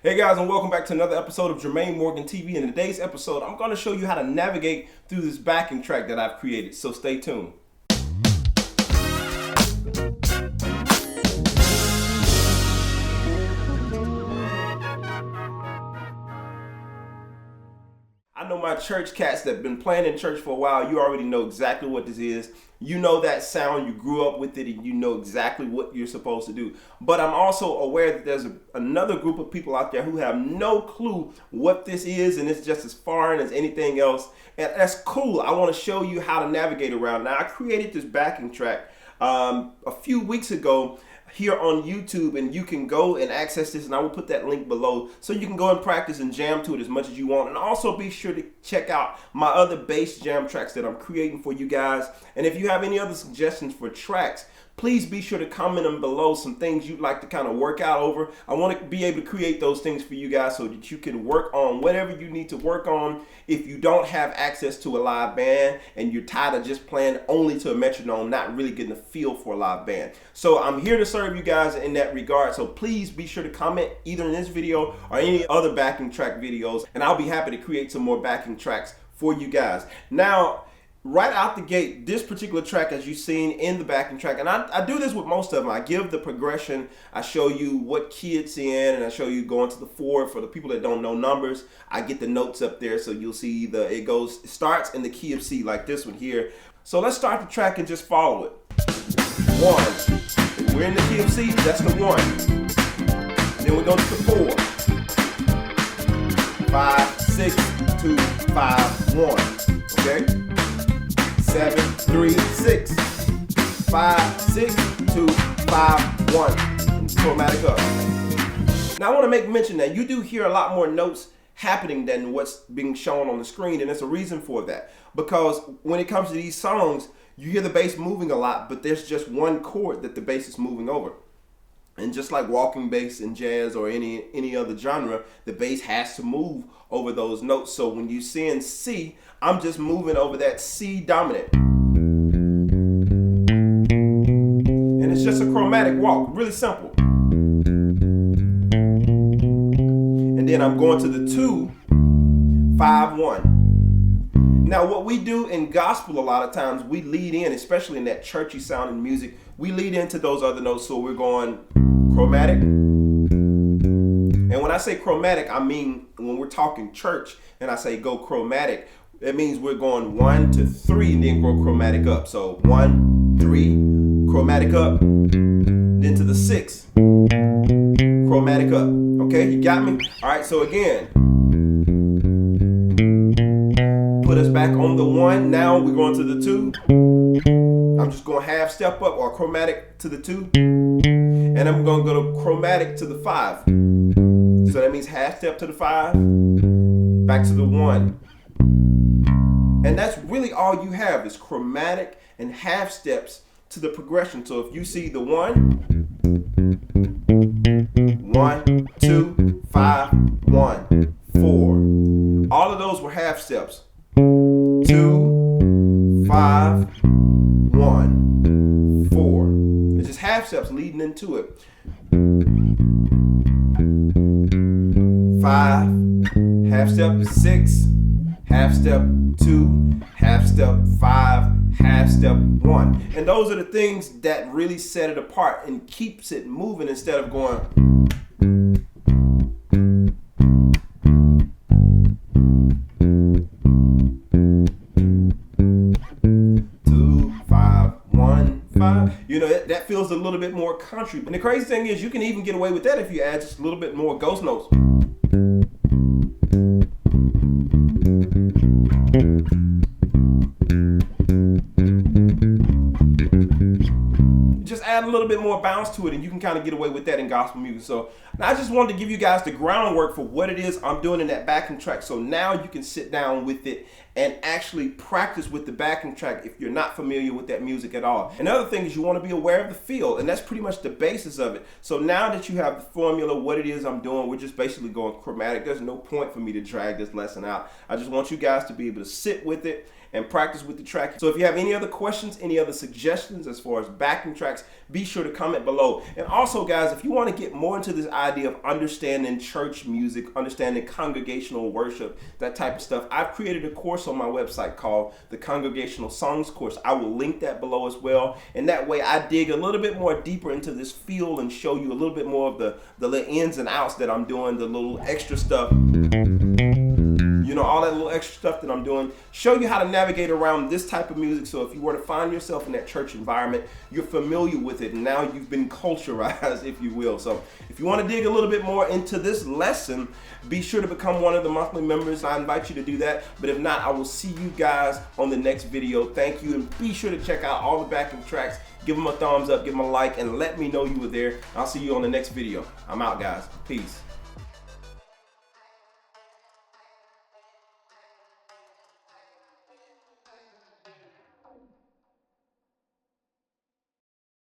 Hey guys, and welcome back to another episode of Jermaine Morgan TV. In today's episode, I'm going to show you how to navigate through this backing track that I've created, so stay tuned. I know my church cats that have been playing in church for a while, you already know exactly what this is. You know that sound, you grew up with it, and you know exactly what you're supposed to do. But I'm also aware that there's another group of people out there who have no clue what this is, and it's just as foreign as anything else. And that's cool. I want to show you how to navigate around. Now, I created this backing track a few weeks ago here on YouTube, and you can go and access this, and I will put that link below so you can go and practice and jam to it as much as you want. And also be sure to check out my other bass jam tracks that I'm creating for you guys. And if you have any other suggestions for tracks, please be sure to comment them below, some things you'd like to kind of work out over. I want to be able to create those things for you guys so that you can work on whatever you need to work on if you don't have access to a live band and you're tired of just playing only to a metronome, not really getting a feel for a live band. So I'm here to serve you guys in that regard. So please be sure to comment either in this video or any other backing track videos, and I'll be happy to create some more backing tracks for you guys. Now, right out the gate, this particular track, as you've seen in the backing track, and I do this with most of them. I give the progression, I show you what key it's in, and I show you going to the 4. For the people that don't know numbers, I get the notes up there, so you'll see it starts in the key of C, like this one here. So let's start the track and just follow it. 1, we're in the key of C, that's the 1. Then we go to the 4. 5, 6, 2, 5, 1. Okay? 7, 3, 6, 5, 6, 2, 5, 1. And chromatic up. Now I want to make mention that you do hear a lot more notes happening than what's being shown on the screen, and there's a reason for that. Because when it comes to these songs, you hear the bass moving a lot, but there's just one chord that the bass is moving over. And just like walking bass in jazz or any other genre, the bass has to move over those notes. So when you see in C, I'm just moving over that C dominant. And it's just a chromatic walk, really simple. And then I'm going to the 2, 5, 1. Now what we do in gospel a lot of times, we lead in, especially in that churchy sounding music, we lead into those other notes. So we're going chromatic. And when I say chromatic, I mean when we're talking church and I say go chromatic, that means we're going 1 to 3 and then go chromatic up. So 1, 3, chromatic up, then to the 6, chromatic up. Okay, you got me? All right, so again, put us back on the 1. Now we're going to the 2. I'm just going half step up or chromatic to the 2. And I'm going to go to chromatic to the 5. So that means half step to the 5, back to the 1. And that's really all you have is chromatic and half steps to the progression. So if you see the 1, 1, 2, 5, 1, 4. All of those were half steps. 2, 5, 1, 4. It's just half steps leading into it. 5, half step 6, half step 2, half step 5, half step 1. And those are the things that really set it apart and keeps it moving instead of going. 2, 5, 1, 5. You know, that feels a little bit more country. And the crazy thing is you can even get away with that if you add just a little bit more ghost notes. Just add a little bit more bounce to it and you can kind of get away with that in gospel music. So Now, I just wanted to give you guys the groundwork for what it is I'm doing in that backing track, so now you can sit down with it and actually practice with the backing track if you're not familiar with that music at all. Another thing is you want to be aware of the feel, and that's pretty much the basis of it. So now that you have the formula, what it is I'm doing, we're just basically going chromatic. There's no point for me to drag this lesson out. I just want you guys to be able to sit with it and practice with the track. So if you have any other questions, any other suggestions as far as backing tracks, be sure to comment below. And also, guys, if you want to get more into this idea of understanding church music, understanding congregational worship, that type of stuff, I've created a course on my website called the Congregational Songs Course. I will link that below as well. And that way I dig a little bit more deeper into this field and show you a little bit more of the little ins and outs that I'm doing, the little extra stuff. You know, all that little extra stuff that I'm doing, show you how to navigate around this type of music. So if you were to find yourself in that church environment, you're familiar with it, and now you've been culturized, if you will. So if you want to dig a little bit more into this lesson, be sure to become one of the monthly members. I invite you to do that. But if not, I will see you guys on the next video. Thank you, and be sure to check out all the backing tracks. Give them a thumbs up, give them a like, and let me know you were there. I'll see you on the next video. I'm out, guys. Peace.